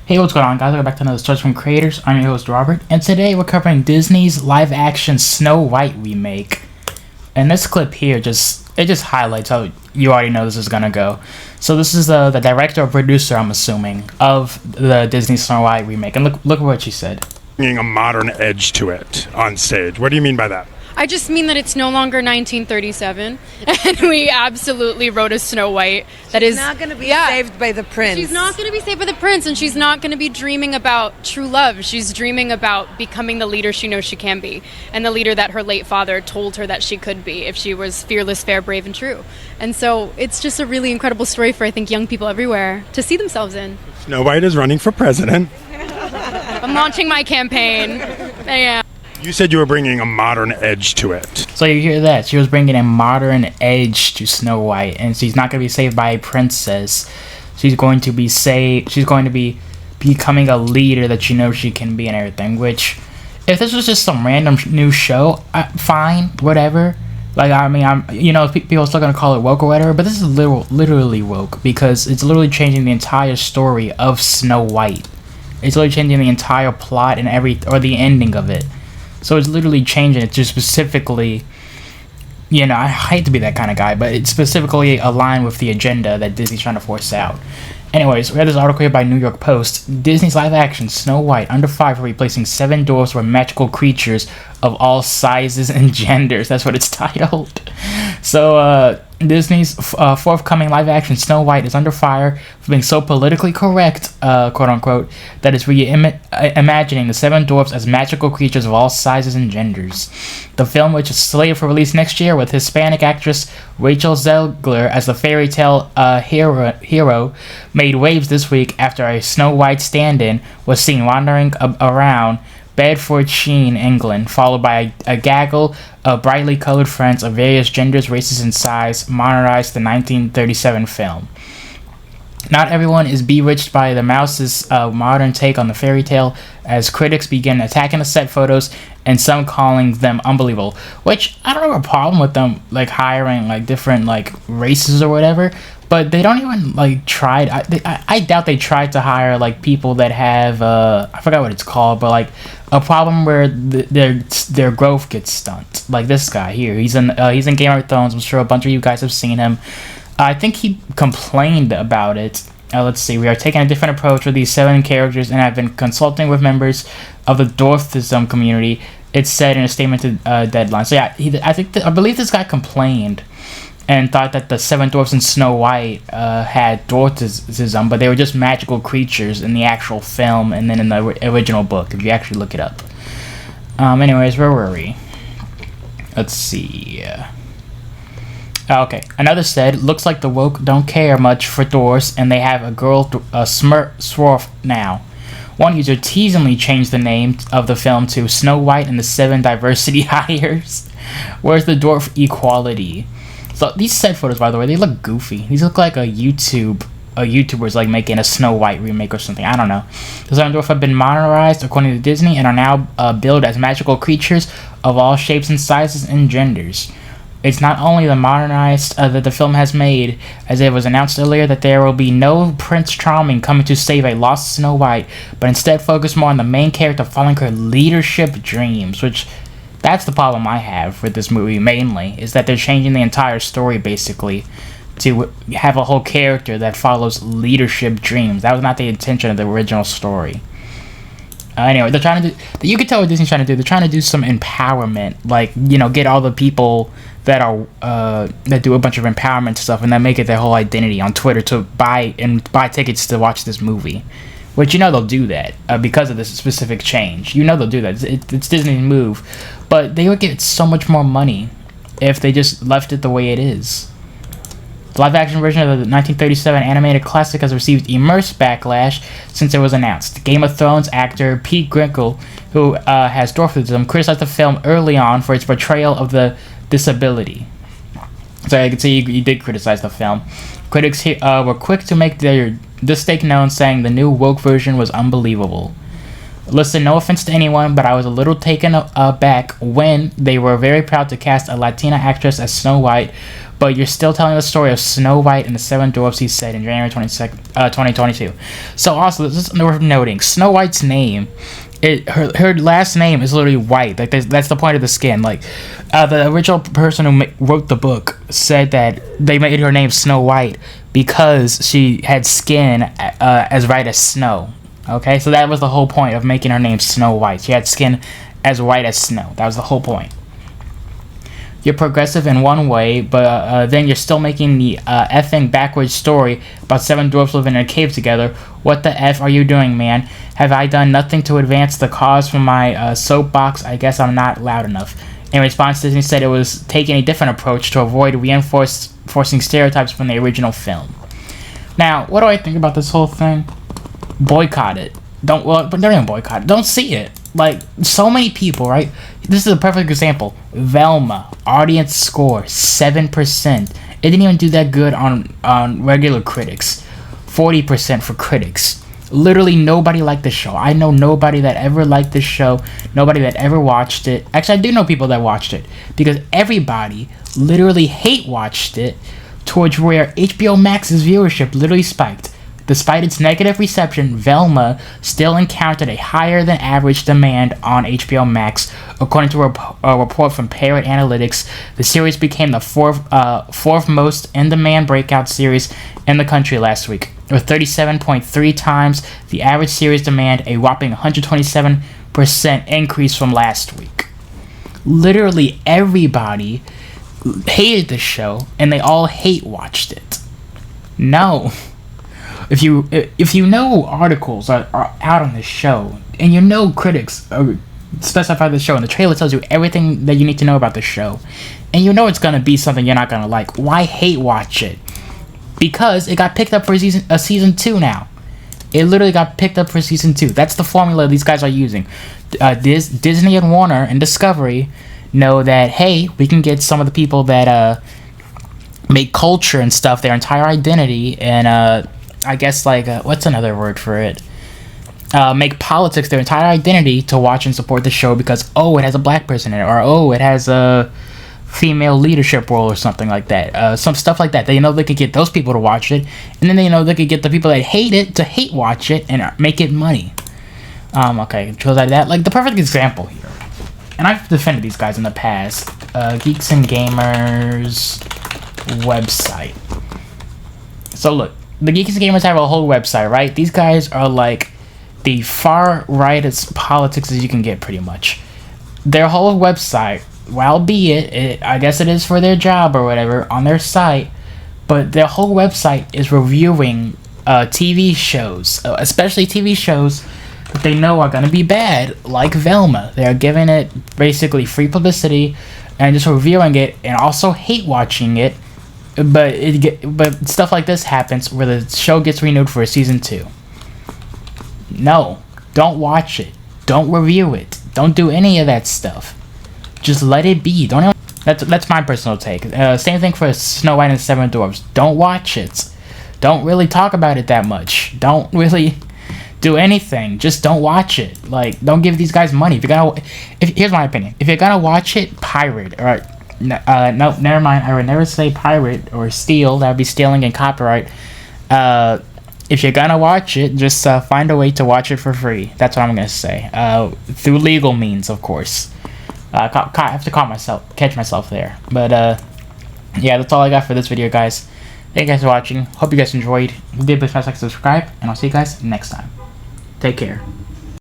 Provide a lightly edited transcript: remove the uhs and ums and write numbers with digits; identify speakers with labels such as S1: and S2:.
S1: Hey, what's going on, guys? Welcome back to another Stories from Creators. I'm your host, Robert, and today we're covering Disney's live-action Snow White remake. And this clip here just highlights how you already know this is gonna go. So this is the director or producer, I'm assuming, of the Disney Snow White remake. And look what she said.
S2: Bringing a modern edge to it on stage. What do you mean by that?
S3: I just mean that it's no longer 1937, and we absolutely wrote a Snow White that is
S4: not going to be saved by the prince.
S3: She's not going to be saved by the prince, and she's not going to be dreaming about true love. She's dreaming about becoming the leader she knows she can be, and the leader that her late father told her that she could be if she was fearless, fair, brave, and true. And so it's just a really incredible story for, I think, young people everywhere to see themselves in.
S2: Snow White is running for president.
S3: I'm launching my campaign. Yeah.
S2: You said you were bringing a modern edge to it.
S1: So you hear that? She was bringing a modern edge to Snow White, and she's not going to be saved by a princess. She's going to be saved. She's going to be becoming a leader that she knows she can be and everything. Which, if this was just some random new show, fine, whatever. Like, I mean, people are still going to call it woke or whatever, but this is literally woke because it's literally changing the entire story of Snow White. It's literally changing the entire plot and the ending of it. So it's literally changing it to specifically, I hate to be that kind of guy, but it's specifically aligned with the agenda that Disney's trying to force out. Anyways, we had this article here by New York Post. Disney's live-action Snow White under fire for replacing 7 dwarfs with magical creatures of all sizes and genders. That's what it's titled. So, Disney's forthcoming live-action Snow White is under fire for being so politically correct, quote-unquote, that it's reimagining the 7 dwarfs as magical creatures of all sizes and genders. The film, which is slated for release next year with Hispanic actress Rachel Zegler as the fairy tale hero, made waves this week after a Snow White stand-in was seen wandering around Bedfordshire, England, followed by a gaggle of brightly colored friends of various genders, races, and size modernized the 1937 film. Not everyone is bewitched by the mouse's modern take on the fairy tale, as critics begin attacking the set photos and some calling them unbelievable. Which, I don't have a problem with them hiring different races or whatever, but they don't even try. I doubt they tried to hire people that have I forgot what it's called, but a problem where their growth gets stunted. Like this guy here, he's in Game of Thrones. I'm sure a bunch of you guys have seen him. I think he complained about it. Let's see. We are taking a different approach with these 7 characters and have been consulting with members of the Dwarfs.This community. It's said in a statement to Deadline. So yeah, I believe this guy complained and thought that the 7 dwarfs in Snow White had dwarfism, but they were just magical creatures in the actual film and then in the original book, if you actually look it up. Anyways, where were we? Let's see. Okay, another said, looks like the woke don't care much for dwarfs, and they have a girl Swarf now. One user teasingly changed the name of the film to Snow White and the 7 Diversity Hires. Where's the dwarf equality? So these set photos, by the way, they look goofy. These look like a YouTuber's making a Snow White remake or something. I don't know. The 7 dwarfs have been modernized according to Disney and are now billed as magical creatures of all shapes and sizes and genders. It's not only the modernized that the film has made, as it was announced earlier that there will be no Prince Charming coming to save a lost Snow White, but instead focus more on the main character following her leadership dreams, which that's the problem I have with this movie mainly, is that they're changing the entire story basically to have a whole character that follows leadership dreams. That was not the intention of the original story. Anyway, they're trying to do. You can tell what Disney's trying to do. They're trying to do some empowerment, get all the people that are that do a bunch of empowerment stuff and then make it their whole identity on Twitter to buy tickets to watch this movie. Which they'll do that because of this specific change. They'll do that. It's Disney's move, but they would get so much more money if they just left it the way it is. The live-action version of the 1937 animated classic has received immense backlash since it was announced. Game of Thrones actor Pete Grinkle, who has dwarfism, criticized the film early on for its portrayal of the disability. So I can see he did criticize the film. Critics were quick to make this take known, saying the new woke version was unbelievable. Listen, no offense to anyone, but I was a little taken aback when they were very proud to cast a Latina actress as Snow White, but you're still telling the story of Snow White and the Seven Dwarfs, he said in January 2022. So also, this is worth noting, Snow White's name, her last name is literally white. Like that's the point of the skin. Like the original person who wrote the book said that they made her name Snow White because she had skin as white as snow. Okay, so that was the whole point of making her name Snow White. She had skin as white as snow. That was the whole point. You're progressive in one way, but then you're still making the effing backwards story about 7 dwarfs living in a cave together. What the F are you doing, man? Have I done nothing to advance the cause from my soapbox? I guess I'm not loud enough. In response, Disney said it was taking a different approach to avoid reinforcing stereotypes from the original film. Now, what do I think about this whole thing? Boycott it. But don't even boycott it. Don't see it. Like, so many people, right? This is a perfect example. Velma, audience score, 7%. It didn't even do that good on regular critics. 40% for critics. Literally nobody liked the show. I know nobody that ever liked this show. Nobody that ever watched it. Actually, I do know people that watched it. Because everybody literally hate-watched it towards where HBO Max's viewership literally spiked. Despite its negative reception, Velma still encountered a higher than average demand on HBO Max. According to a report from Parrot Analytics, the series became the fourth most in-demand breakout series in the country last week, with 37.3 times the average series demand, a whopping 127% increase from last week. Literally everybody hated the show, and they all hate-watched it. No. If you know articles are out on this show, and you know critics specify the show, and the trailer tells you everything that you need to know about the show, and you know it's gonna be something you're not gonna like, why hate watch it? Because it got picked up for season 2 now. It literally got picked up for season 2. That's the formula these guys are using. Disney and Warner and Discovery know that, hey, we can get some of the people that make culture and stuff their entire identity, and I guess, like, what's another word for it? Make politics their entire identity to watch and support the show because, oh, it has a black person in it, or, oh, it has a female leadership role or something like that. Some stuff like that. They know they could get those people to watch it, and then they know they could get the people that hate it to hate watch it and make it money. Okay, shows like that. Like, the perfect example here, and I've defended these guys in the past, Geeks and Gamers website. So, look. The Geeks and Gamers have a whole website, right? These guys are like the far rightest politics as you can get, pretty much. Their whole website, while be it, I guess it is for their job or whatever, on their site, but their whole website is reviewing TV shows, especially TV shows that they know are going to be bad, like Velma. They are giving it basically free publicity and just reviewing it and also hate watching it. But stuff like this happens where the show gets renewed for a season 2. No, don't watch it. Don't review it. Don't do any of that stuff. Just let it be. That's my personal take. Same thing for Snow White and the 7 Dwarfs. Don't watch it. Don't really talk about it that much. Don't really do anything. Just don't watch it. Like, don't give these guys money. Here's my opinion. If you're gonna watch it, pirate. Or no, never mind. I would never say pirate or steal. That would be stealing and copyright. If you're gonna watch it, just find a way to watch it for free. That's what I'm gonna say. Through legal means, of course. I have to catch myself there. But yeah, that's all I got for this video, guys. Thank you guys for watching. Hope you guys enjoyed. If you did, please smash like, subscribe, and I'll see you guys next time. Take care.